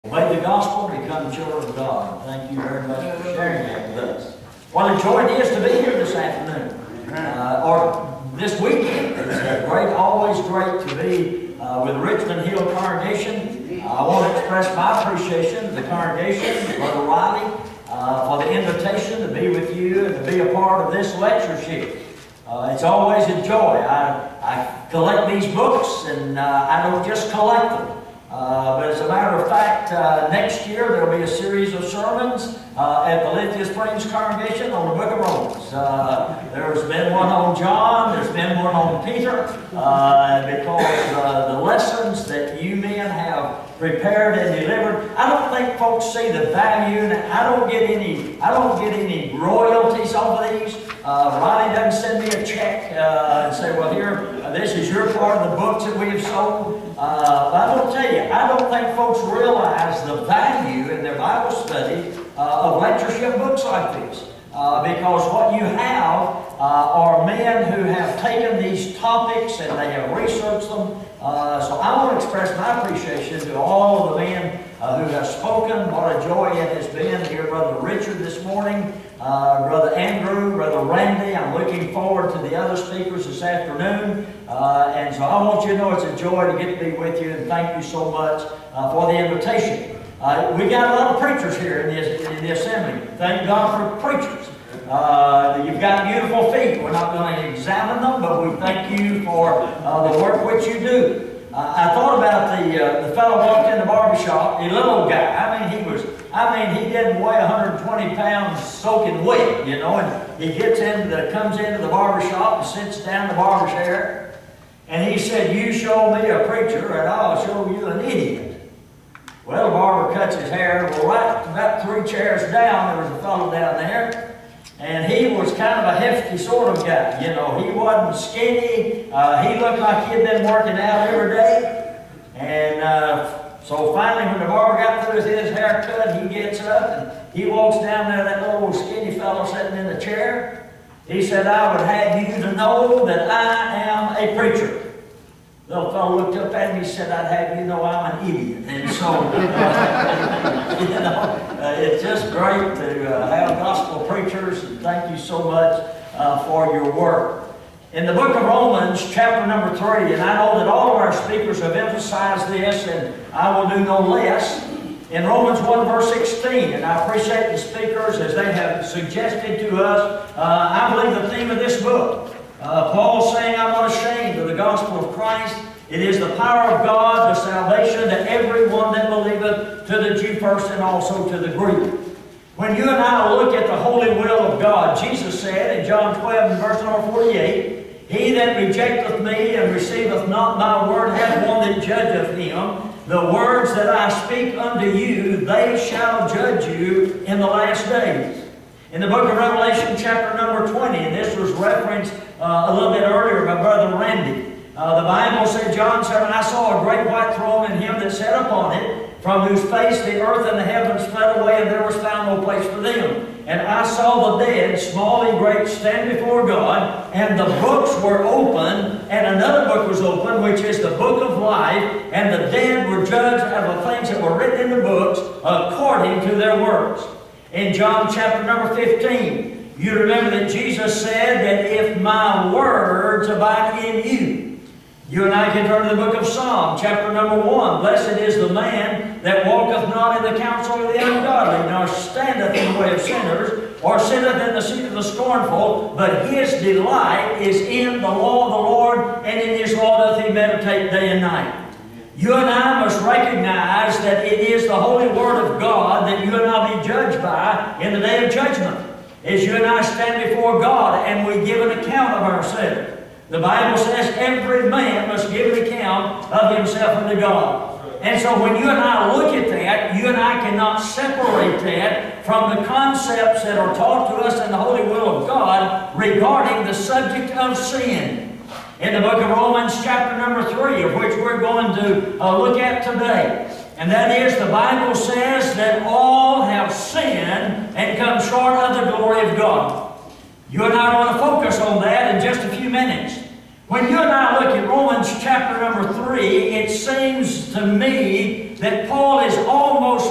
Obey the gospel, become children of God. Thank you very much for sharing that with us. What a joy it is to be here this afternoon, or this weekend. It's always great to be with Richmond Hill congregation. I want to express my appreciation to the congregation, Brother Riley, for the invitation to be with you and to be a part of this lectureship. It's always a joy. I collect these books, and I don't just collect them. But as a matter of fact, next year there will be a series of sermons at the Lithia Springs congregation on the book of Romans. There's been one on John, there's been one on Peter, because the lessons that you men have prepared and delivered, I don't think folks see the value, and I don't get any royalties off of these. Ronnie doesn't send me a check and say, well, here, this is your part of the books that we have sold. But I will tell you, I don't think folks realize the value in their Bible study of lectureship books like this. Because what you have are men who have taken these topics and they have researched them. So I want to express my appreciation to all of the men who have spoken. What a joy it has been to hear Brother Richard this morning, Brother Andrew, Brother Randy. I'm looking forward to the other speakers this afternoon. And so I want you to know it's a joy to get to be with you, and thank you so much for the invitation. We got a lot of preachers here in the assembly. Thank God for preachers. You've got beautiful feet. We're not going to examine them, but we thank you for the work which you do. I thought about the fellow walked in the barbershop, the little guy. He didn't weigh 120 pounds soaking wet, you know, and he comes into the barbershop and sits down in the barber chair, and he said, "You show me a preacher and I'll show you an idiot." Well, the barber cuts his hair. Well, right about 3 chairs down, there was a fellow down there, and he was kind of a hefty sort of guy. You know, he wasn't skinny. He looked like he'd been working out every day. And so finally, when the barber got through his haircut, he gets up and he walks down there, that little skinny fellow sitting in the chair. He said, "I would have you to know that I am a preacher." The little fellow looked up at me and said, "I'd have you know I'm an idiot." And so, you know, it's just great to have gospel preachers, and thank you so much for your work. In the book of Romans, chapter number 3, and I know that all of our speakers have emphasized this, and I will do no less. In Romans 1, verse 16, and I appreciate the speakers as they have suggested to us, I believe the theme of this book. Paul saying, "I'm not ashamed of the gospel of Christ. It is the power of God, the salvation to everyone that believeth, to the Jew first and also to the Greek." When you and I look at the holy will of God, Jesus said in John 12 and verse number 48, "He that rejecteth me and receiveth not my word hath one that judgeth him. The words that I speak unto you, they shall judge you in the last days." In the book of Revelation, chapter number 20, and this was referenced a little bit earlier by Brother Randy. The Bible said, John said, "And I saw a great white throne and him that sat upon it, from whose face the earth and the heavens fled away, and there was found no place for them. And I saw the dead, small and great, stand before God, and the books were opened, and another book was opened, which is the book of life, and the dead were judged out of the things that were written in the books according to their works." In John chapter number 15, you remember that Jesus said that if my words abide in you. You and I can turn to the book of Psalm, chapter number 1. "Blessed is the man that walketh not in the counsel of the ungodly, nor standeth in the way of sinners, or sitteth in the seat of the scornful, but his delight is in the law of the Lord, and in his law doth he meditate day and night." You and I must recognize that it is the holy word of God that you and I be judged by in the day of judgment. As you and I stand before God and we give an account of ourselves. The Bible says every man must give an account of himself unto God. And so when you and I look at that, you and I cannot separate that from the concepts that are taught to us in the holy will of God regarding the subject of sin. In the book of Romans chapter number 3, of which we're going to look at today. And that is, the Bible says that all have sinned and come short of the glory of God. You and I are going to focus on that in just a few minutes. When you and I look at Romans chapter number 3, it seems to me that Paul is almost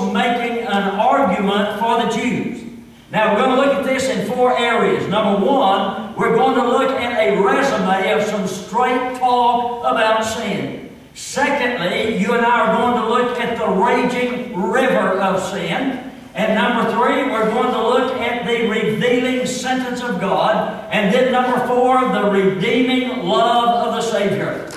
Now, we're going to look at this in 4 areas. Number 1, we're going to look at a resume of some straight talk about sin. Secondly, you and I are going to look at the raging river of sin. And number 3, we're going to look at the revealing sentence of God. And then number 4, the redeeming love of the Savior.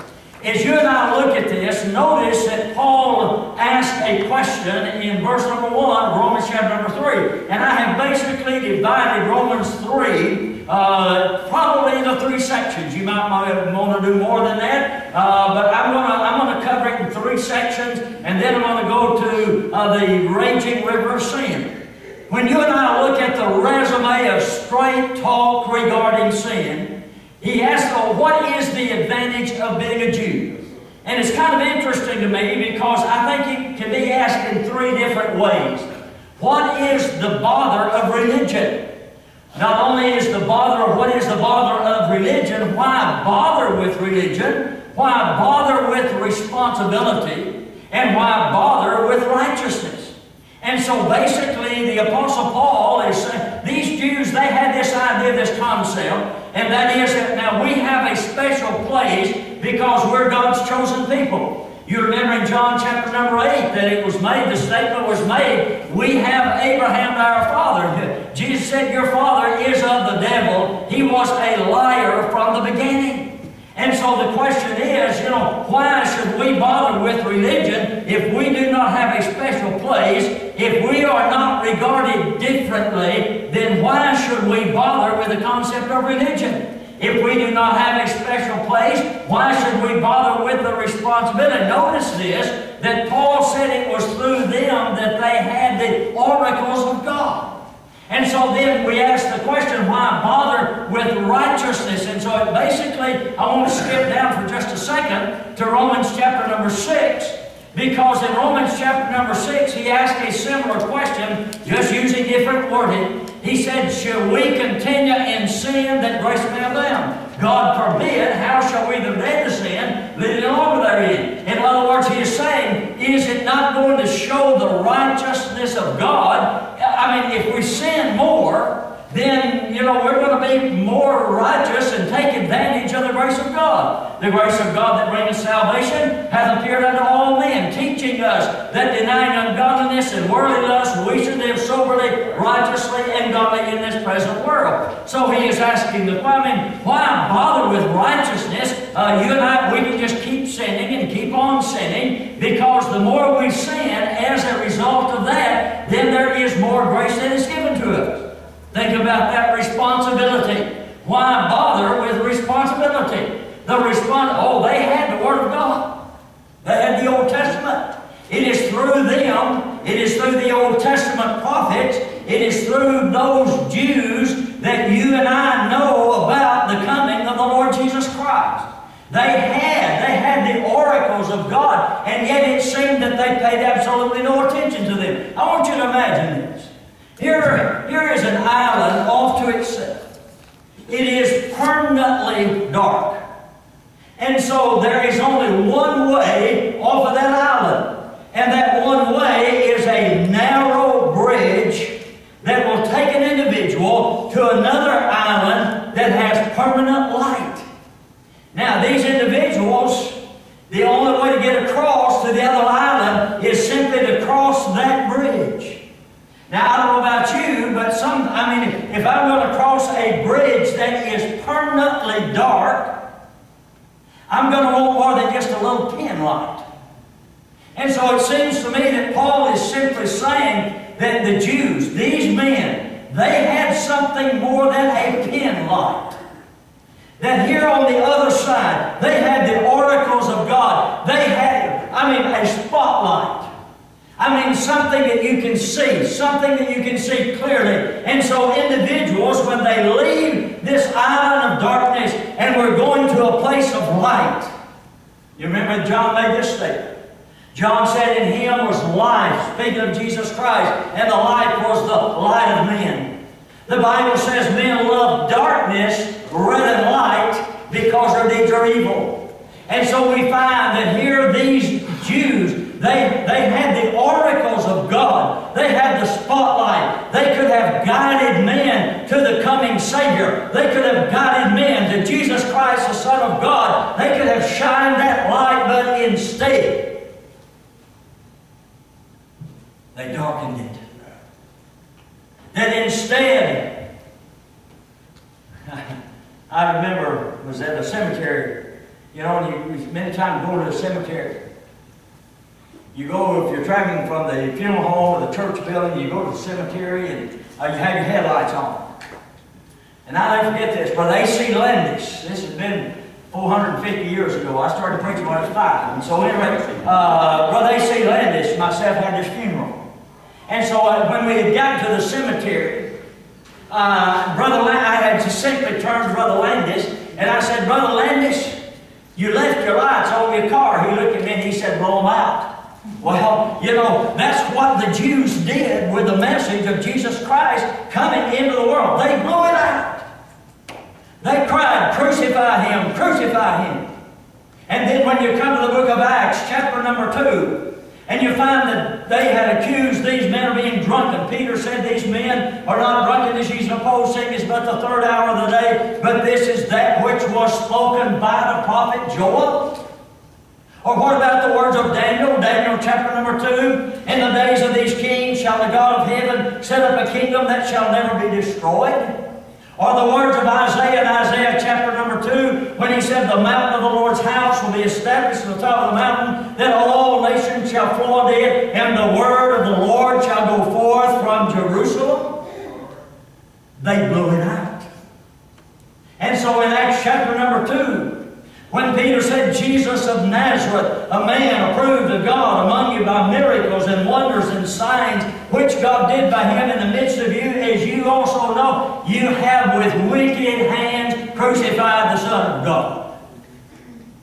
As you and I look at this, notice that Paul asked a question in verse number 1 of Romans chapter number 3. And I have basically divided Romans 3 probably into 3 sections. You might want to do more than that, but I'm going to cover it in 3 sections, and then I'm going to go to the raging river of sin. When you and I look at the resume of straight talk regarding sin, he asked, well, what is the advantage of being a Jew? And it's kind of interesting to me because I think it can be asked in 3 different ways. What is the bother of religion? Not only is the bother of what is the bother of religion, why bother with religion? Why bother with responsibility? And why bother with righteousness? And so basically the Apostle Paul is saying, these Jews, they had this idea, this concept, and that is that now we have a special place because we're God's chosen people. You remember in John chapter number 8 that it was made, the statement was made, we have Abraham our father. Jesus said, your father is of the devil. He was a liar from the beginning. And so the question is, you know, why should we bother with religion if we do not have a special place? If we are not regarded differently, then why should we bother with the concept of religion? If we do not have a special place, why should we bother with the responsibility? Notice this, that Paul said it was through them that they had the oracles of God. And so then we ask the question, why bother with righteousness? And so basically, I want to skip down for just a second to Romans chapter number 6, because in Romans chapter number 6, he asked a similar question, just using different wording. He said, shall we continue in sin that grace may abound? God forbid, how shall we that are dead to sin live any longer therein? In other words, he is saying, is it not going to show the righteousness of God? I mean, if we sin more, then, you know, we're going to be more righteous and take advantage of the grace of God. The grace of God that bringeth salvation hath appeared unto all men, teaching us that denying ungodliness and worldly lust, we should live soberly, righteously, and godly in this present world. So he is asking the question, why bother with righteousness? You and I, we can just keep sinning and keep on sinning, because the more we sin as a result of that, then there is more grace that is given to us. Think about that responsibility. Why bother with responsibility? They had the Word of God. They had the Old Testament. It is through them, it is through the Old Testament prophets, it is through those Jews that you and I know about the coming of the Lord Jesus Christ. They had the oracles of God, and yet it seemed that they paid absolutely no attention to them. I want you to imagine this. Here is an island off to itself. It is permanently dark. And so there is only one way off of that island. And that one way is a narrow bridge that will take an individual to another island that has permanent light. Now, these individuals, the only way to get across to the other island is simply to cross that bridge. Now, I don't know about you, but if I'm going to cross a bridge that is permanently dark, I'm going to want more than just a little pin light. And so it seems to me that Paul is simply saying that the Jews, these men, they had something more than a pin light. That here on the other side, they had the oracles of God. They had, a spotlight. Something that you can see, something that you can see clearly. And so individuals, when they leave this island of darkness and we're going to a place of light. You remember John made this statement. John said, in him was life, speaking of Jesus Christ, and the life was the light of men. The Bible says men love darkness rather than light because their deeds are evil. And so we find that here these Jews, they had the oracles of God. They had the spotlight. They could have guided to the coming Savior. They could have guided men to Jesus Christ, the Son of God. They could have shined that light, but instead, they darkened it. That instead, I remember, was at a cemetery. You know, many times go to the cemetery. You go, if you're traveling from the funeral home or the church building, you go to the cemetery and you have your headlights on. And I'll never forget this. Brother A.C. Landis, this has been 450 years ago. I started preaching when I was 5. And so anyway, Brother A.C. Landis and myself had this funeral. And so when we had gotten to the cemetery, I had just simply turned to Brother Landis and I said, Brother Landis, you left your lights on your car. He looked at me and he said, blow them out. Well, you know, that's what the Jews did with the message of Jesus Christ coming into the world. They blew it out. They cried, crucify Him, crucify Him. And then when you come to the book of Acts, chapter number 2, and you find that they had accused these men of being drunken. Peter said, these men are not drunken as ye suppose, seeing is but the 3rd hour of the day, but this is that which was spoken by the prophet Joel. Or what about the words of Daniel? Daniel chapter number 2. In the days of these kings shall the God of heaven set up a kingdom that shall never be destroyed. Or the words of Isaiah in Isaiah chapter number 2, when he said, the mountain of the Lord's house will be established on the top of the mountain, that all nations shall flow unto it, and the word of the Lord shall go forth from Jerusalem. They blew it out. And so in Acts chapter number 2, when Peter said, Jesus of Nazareth, a man approved of God among you by miracles and wonders and signs, which God did by Him in the midst of you, as you also know, you have with wicked hands crucified the Son of God.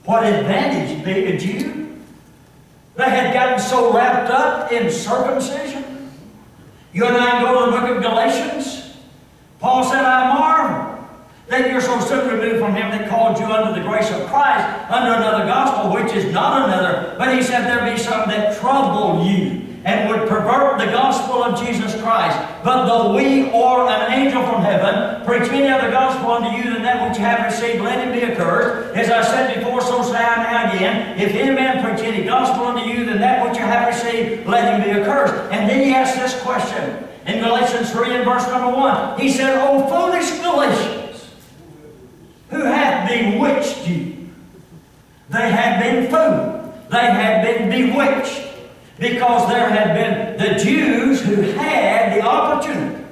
What advantage being a Jew? They had gotten so wrapped up in circumcision. You and I go to the book of Galatians. Paul said, I marvel that you're so soon removed from Him that called you under the grace of Christ, under another gospel, which is not another. But he said there be some that trouble you and would pervert the gospel of Jesus Christ. But though we or an angel from heaven preach any other gospel unto you than that which you have received, let him be accursed. As I said before, so say I now again, if any man preach any gospel unto you than that which you have received, let him be accursed. And then he asked this question in Galatians 3 and verse number 1. He said, O foolish Galatians, who hath bewitched you? They had been fooled. They had been bewitched. Because there had been the Jews who had the opportunity,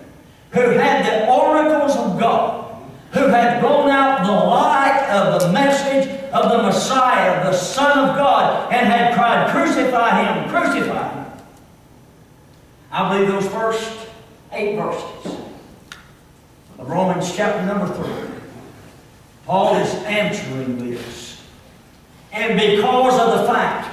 who had the oracles of God, who had blown out the light of the message of the Messiah, the Son of God, and had cried, crucify Him, crucify Him. I believe those first 8 verses of Romans chapter number 3. Paul is answering this. And because of the fact,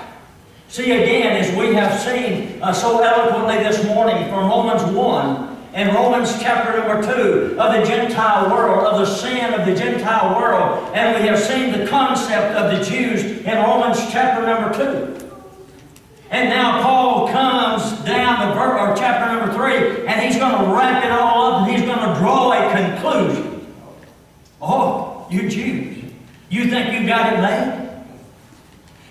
see again, as we have seen so eloquently this morning from Romans 1 and Romans chapter number 2 of the Gentile world, of the sin of the Gentile world, and we have seen the concept of the Jews in Romans chapter number 2. And now Paul comes down to chapter number 3, and he's going to wrap it all up, and he's going to draw a conclusion. Oh, you Jews, you think you got it made?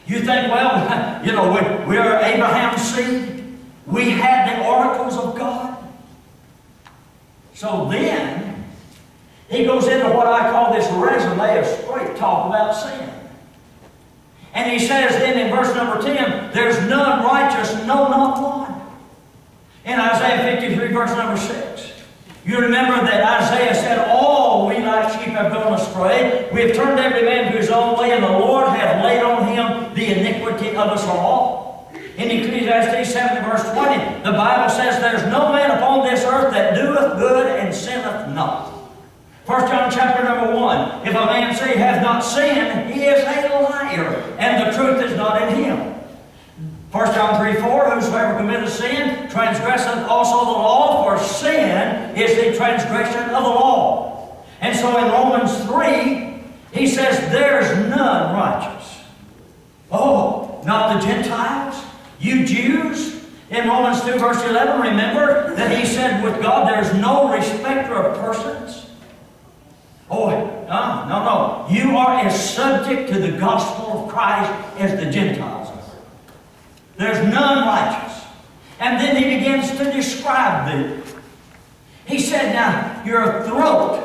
You think, well, you know, we're Abraham's seed. We had the oracles of God. So then, he goes into what I call this resume of straight talk about sin. And he says then in verse number 10, there's none righteous, no, not one. In Isaiah 53, verse number 6. You remember that Isaiah said, all we like sheep have gone astray. We have turned every man to his own way, and the Lord hath laid on him the iniquity of us all. In Ecclesiastes 7 verse 20, the Bible says, there's no man upon this earth that doeth good and sinneth not. 1 John chapter number 1, if a man say he hath not sinned, he is a liar, and the truth is not in him. 1 John 3:4, whosoever committeth sin, transgresseth also the law, for sin is the transgression of the law. And so in Romans 3, he says, there's none righteous. Oh, not the Gentiles, you Jews, In Romans 2 verse 11, remember that he said with God there's no respecter of persons. Oh, no. You are as subject to the gospel of Christ as the Gentiles are. There's none righteous. And then he begins to describe thee. He said, now, your throat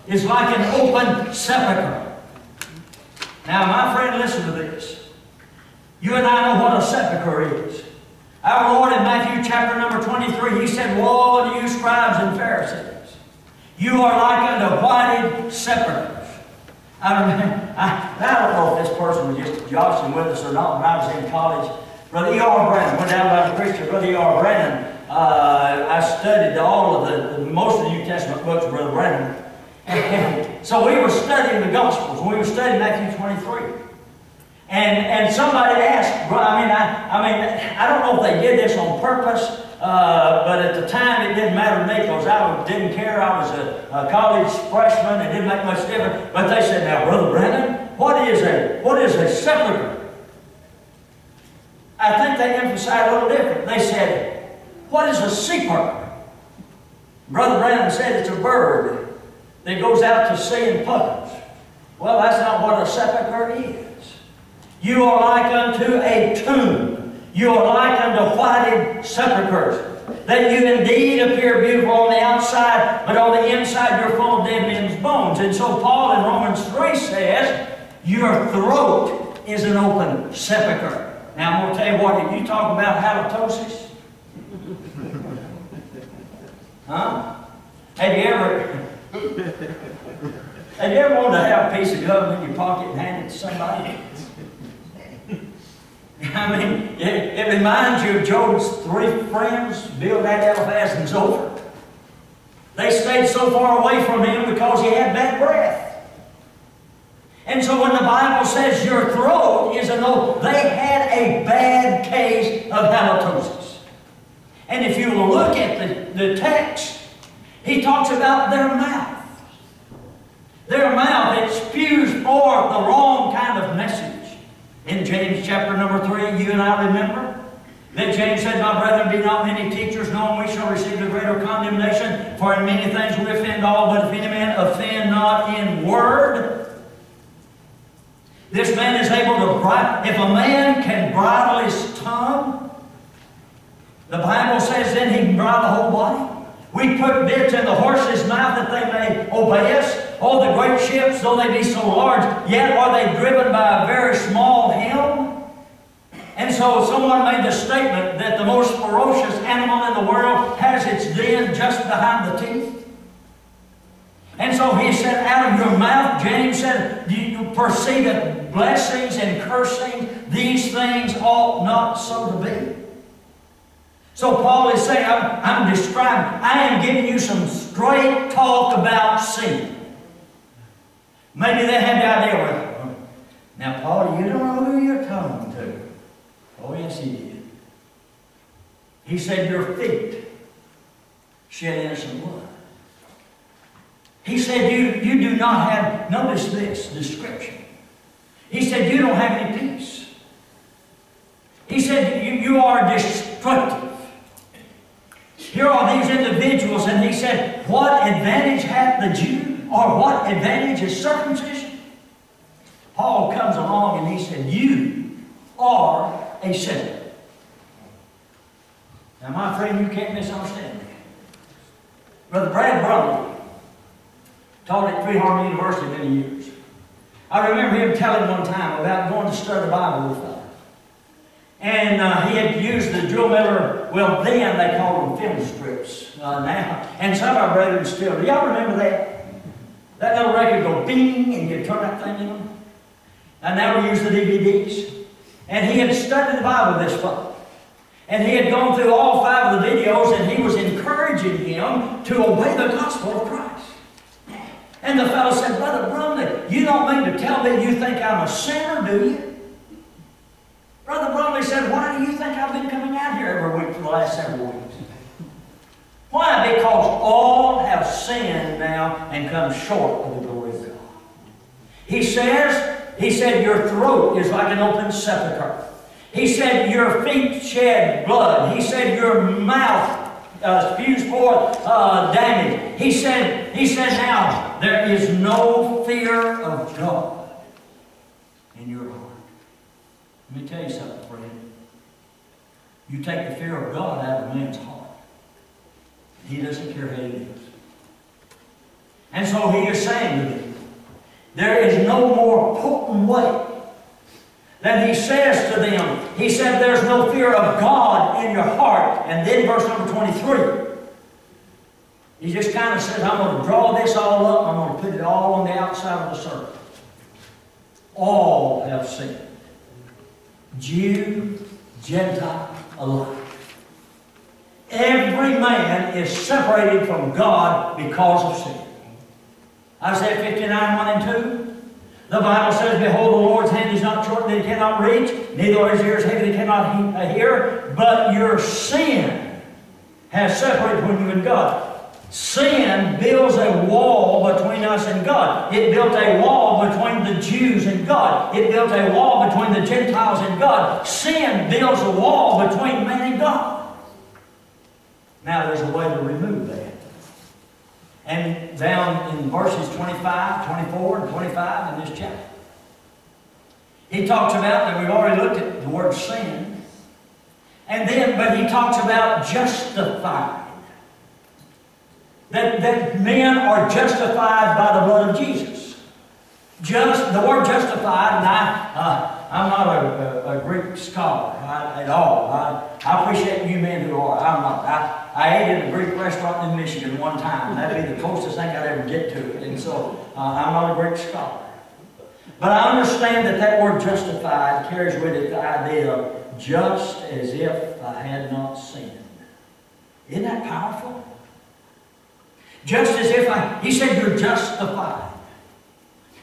is like an open sepulchre. Now, my friend, listen to this. You and I know what a sepulchre is. Our Lord in Matthew chapter number 23, he said, woe unto you, scribes and Pharisees. You are like unto whited sepulchres. I don't know if this person was just joshing with us or not when I was in college. Brother E.R. Branham went down by the preacher. Brother E.R. Branham, I studied most of the New Testament books of Brother Branham. And so we were studying the Gospels. We were studying Matthew 23. And somebody asked, I don't know if they did this on purpose, but at the time it didn't matter to me because I didn't care. I was a college freshman. It didn't make much difference. But they said, now, Brother Brandon, what is a sepulchre? I think they emphasized a little different. They said, what is a seeker? Brother Brandon said it's a bird that goes out to sea and puckers. Well, that's not what a sepulchre is. You are like unto a tomb. You are like unto whited sepulchres, that you indeed appear beautiful on the outside, but on the inside you're full of dead men's bones. And so Paul in Romans 3 says, your throat is an open sepulchre. Now I'm going to tell you what, you talk about halitosis. Huh? Have you ever wanted to have a piece of gum in your pocket and hand it to somebody? I mean, it reminds you of Job's 3 friends, Bildad, Eliphaz, and Zophar. They stayed so far away from him because he had bad breath. And so when the Bible says your throat is an open, they had a bad case of halitosis. And if you look at the text, he talks about their mouth. Their mouth, it spews forth the wrong kind of message. In James chapter number 3, you and I remember that James said, my brethren, be not many teachers, knowing we shall receive the greater condemnation. For in many things we offend all, but if any man offend not in word, this man is able to bridle. If a man can bridle his tongue, the Bible says then he can bridle the whole body. We put bits in the horse's mouth that they may obey us. Oh, the great ships, though they be so large, yet are they driven by a very small helm. And so someone made the statement that the most ferocious animal in the world has its den just behind the teeth. And so he said, out of your mouth, James said, you perceive that blessings and cursing, these things ought not so to be. So Paul is saying, I'm describing, I am giving you some straight talk about sin. Maybe they had the idea with, now Paul, you don't know who you're talking to. Oh yes, he did. He said your feet shed innocent blood. He said you do not have, notice this description. He said you don't have any peace. He said you are destructive. Here are these individuals, and he said, what advantage hath the Jew? Or what advantage is circumcision? Paul comes along and he said, you are a sinner. Now my friend, you can't misunderstand me. Brother Brad Brumley taught at Free Harmony University many years. I remember him telling one time about going to study the Bible with us. And he had used the Joe Miller, well then they called them film strips now. And some of our brethren still. Do y'all remember that? That little record would go bing and you'd turn that thing in them. And now we use the DVDs. And he had studied the Bible this fellow. And he had gone through all 5 of the videos and he was encouraging him to obey the gospel of Christ. And the fellow said, Brother Brumley, you don't mean to tell me you think I'm a sinner, do you? Brother Brumley said, why do you think I've been coming out here every week for the last several weeks? Why? Because all have sinned now and come short of the glory of God. He said, your throat is like an open sepulchre. He said, your feet shed blood. He said, your mouth spews forth damage. He said, now, there is no fear of God in your heart. Let me tell you something, friend. You take the fear of God out of a man's heart. He doesn't care who he is. And so he is saying to me, there is no more potent way than he says to them. He said, there's no fear of God in your heart. And then verse number 23, he just kind of says, I'm going to draw this all up. I'm going to put it all on the outside of the circle. All have sinned. Jew, Gentile alike. Every man is separated from God because of sin. Isaiah 59, 1 and 2. The Bible says, behold, the Lord's hand is not short that he cannot reach, neither are his ears heavy that he cannot hear, but your sin has separated between you and God. Sin builds a wall between us and God. It built a wall between the Jews and God. It built a wall between the Gentiles and God. Sin builds a wall between man and God. Now there's a way to remove that. And down in verses 25, 24, and 25 in this chapter, he talks about that we've already looked at the word sin. And then, but he talks about justified. That men are justified by the blood of Jesus. The word justified, and I'm not a Greek scholar at all. I appreciate you men who are. I'm not. I ate in a Greek restaurant in Michigan one time. That'd be the closest thing I'd ever get to it. And so I'm not a Greek scholar. But I understand that word justified carries with it the idea of just as if I had not sinned. Isn't that powerful? Just as if he said you're justified.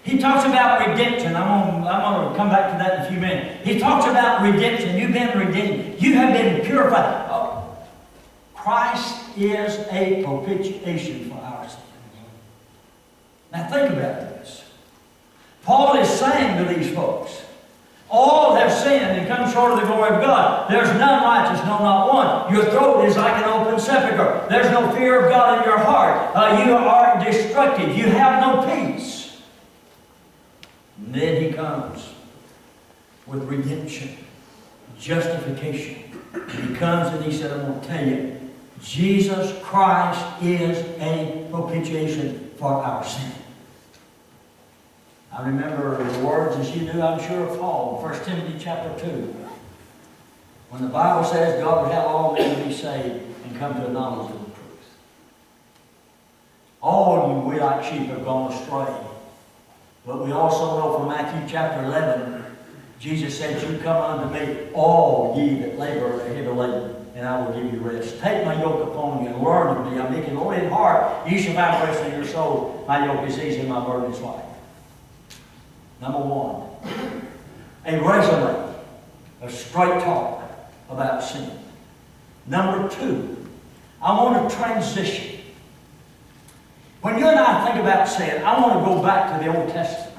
He talks about redemption. I'm going to come back to that in a few minutes. He talks about redemption. You've been redeemed. You have been purified. Oh, Christ is a propitiation for our sins. Now think about this. Paul is saying to these folks, all have sinned and come short of the glory of God. There's none righteous, no, not one. Your throat is like an open sepulchre. There's no fear of God in your heart. You are destructive. You have no peace. And then he comes with redemption, justification. He comes and he said, I'm going to tell you, Jesus Christ is a propitiation for our sin. I remember the words, as you do, I'm sure, of Paul, 1 Timothy chapter 2. When the Bible says God would have all men be saved and come to a knowledge of the truth. All you, we like sheep, have gone astray. But we also know from Matthew chapter 11, Jesus said, you come unto me, all ye that labor and are heavy laden, and I will give you rest. Take my yoke upon you and learn of me. I'm making lowly in heart. You shall find rest in your soul. My yoke is easy and my burden is light. Number one, a resume, a straight talk about sin. Number two, I want to transition. When you and I think about sin, I want to go back to the Old Testament.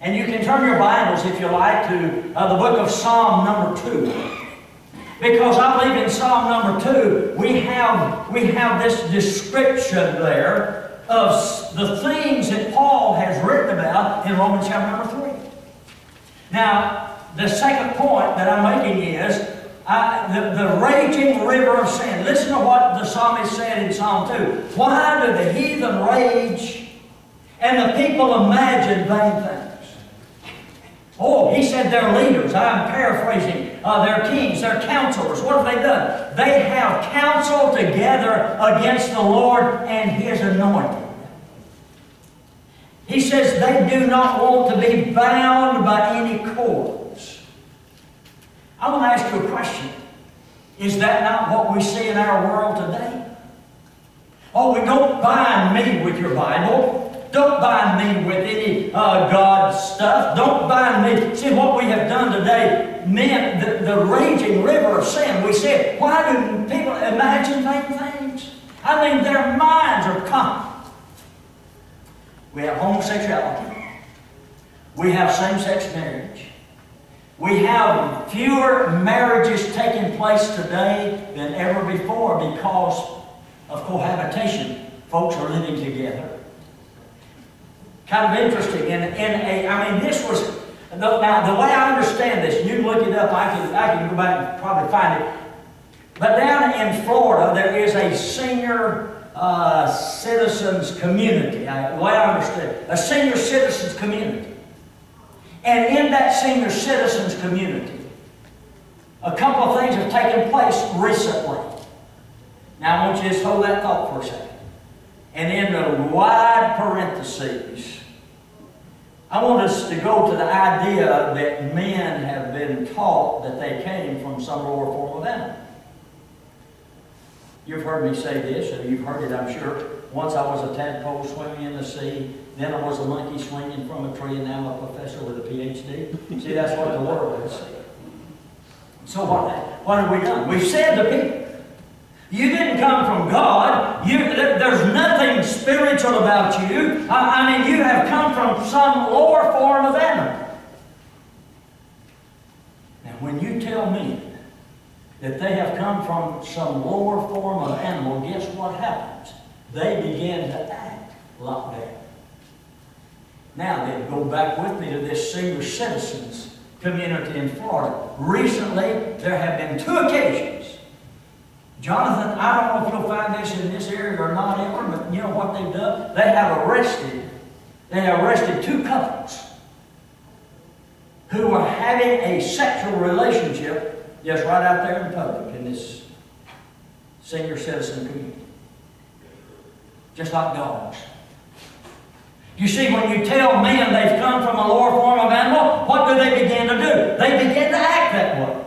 And you can turn your Bibles, if you like, to the book of Psalm number 2. Because I believe in Psalm number 2, we have this description there of the things that Paul has written about in Romans chapter number 3. Now, the second point that I'm making is the raging river of sin. Listen to what the psalmist said in Psalm 2. Why do the heathen rage and the people imagine vain things? Oh, he said their leaders, I'm paraphrasing, their kings, their counselors, what have they done? They have counseled together against the Lord and His anointed. He says they do not want to be bound by any cords. I want to ask you a question. Is that not what we see in our world today? Oh, we don't bind me with your Bible. Don't bind me with any God stuff. Don't bind me. See what we have done today. Men, the raging river of sin. We said, why do people imagine vain things? I mean, their minds are common. We have homosexuality. We have same-sex marriage. We have fewer marriages taking place today than ever before because of cohabitation. Folks are living together. Kind of interesting. This was, now the way I understand this, you can look it up, I can go back and probably find it. But down in Florida, there is a senior citizens community. The way I understand it, a senior citizens community. And in that senior citizens community, a couple of things have taken place recently. Now I want you to just hold that thought for a second. And in the wide parentheses, I want us to go to the idea that men have been taught that they came from some lower form of animal. You've heard me say this, or you've heard it, I'm sure. Once I was a tadpole swimming in the sea, then I was a monkey swinging from a tree, and now I'm a professor with a PhD. See, that's what the world is. So what have we done? We've said to people, you didn't come from God. There's nothing spiritual about you. You have come from some lower form of animal. Now, when you tell me that they have come from some lower form of animal, guess what happens? They begin to act like that. Now then, go back with me to this senior citizens community in Florida. Recently, there have been 2 occasions. Jonathan, I don't know if you'll find this in this area or not ever, but you know what they've done? They have arrested 2 couples who were having a sexual relationship just right out there in public in this senior citizen community. Just like dogs. You see, when you tell men they've come from a lower form of animal, what do they begin to do? They begin to act that way.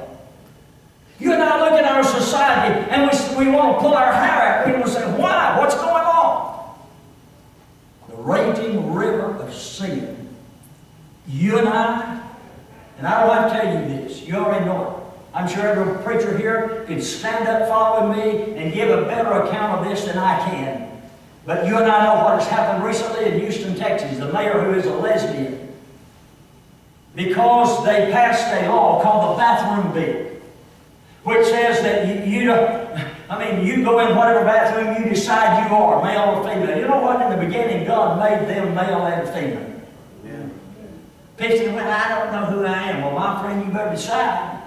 You and I look at our society and we want to pull our hair out. We want to say, why? What's going on? The raging river of sin. You and I don't have to tell you this. You already know it. I'm sure every preacher here could stand up following me and give a better account of this than I can. But you and I know what has happened recently in Houston, Texas. The mayor who is a lesbian. Because they passed a law called the bathroom bill, which says that you go in whatever bathroom you decide you are, male or female. You know what? In the beginning, God made them male and female. Yeah. People say, well, I don't know who I am. Well, my friend, you better decide.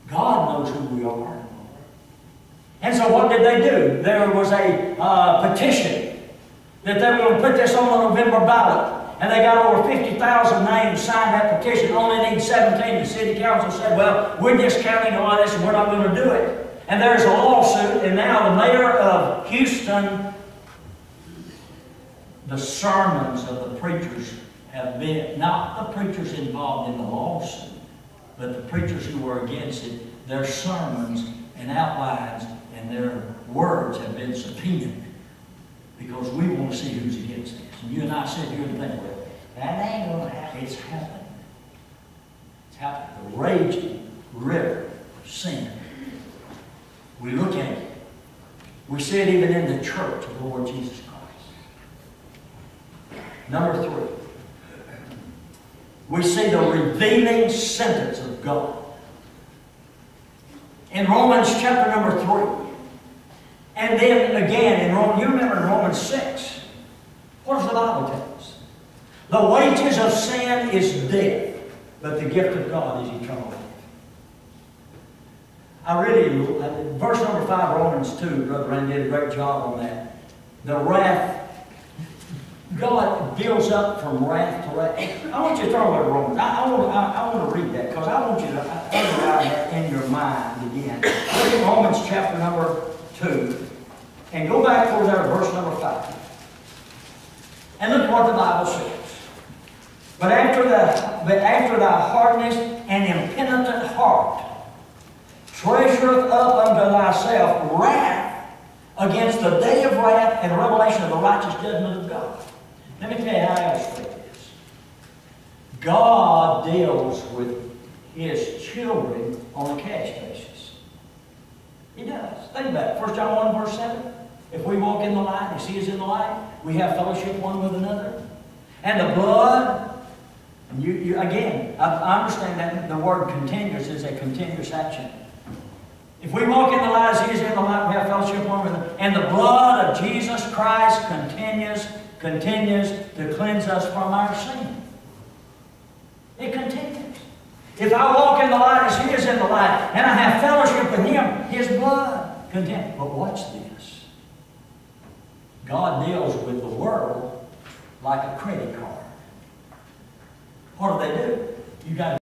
God knows who we are. And so what did they do? There was a petition that they were going to put this on the November ballot. And they got over 50,000 names signed that petition. Only need 17. The city council said, well, we're discounting all this and we're not going to do it. And there's a lawsuit. And now the mayor of Houston, the sermons of the preachers have been, not the preachers involved in the lawsuit, but the preachers who were against it, their sermons and outlines and their words have been subpoenaed because we want to see who's against this. And you and I sit here and think, well, that ain't going to happen. It's happened. It's happened. The raging river of sin. We look at it. We see it even in the church of the Lord Jesus Christ. Number 3. We see the revealing sentence of God. In Romans chapter number 3. And then again in Romans, you remember in Romans 6. What does the Bible tell us? The wages of sin is death, but the gift of God is eternal life. Verse number 5, Romans 2, Brother Randy did a great job on that. The wrath, God builds up from wrath to wrath. I want you to throw away Romans. I want to read that because I want you to underline that in your mind again. Look at Romans chapter number 2 and go back towards there to verse number 5. And look what the Bible says. But after thy hardness and impenitent heart treasureth up unto thyself wrath against the day of wrath and revelation of the righteous judgment of God. Let me tell you how I illustrate this. God deals with His children on a cash basis. He does. Think about it. 1 John 1 verse 7. If we walk in the light as He is in the light, we have fellowship one with another. And the blood And again, I understand that the word continuous is a continuous action. If we walk in the light as He is in the light, we have fellowship one with Him. And the blood of Jesus Christ continues to cleanse us from our sin. It continues. If I walk in the light as He is in the light, and I have fellowship with Him, His blood continues. But watch this. God deals with the world like a credit card. What do? You got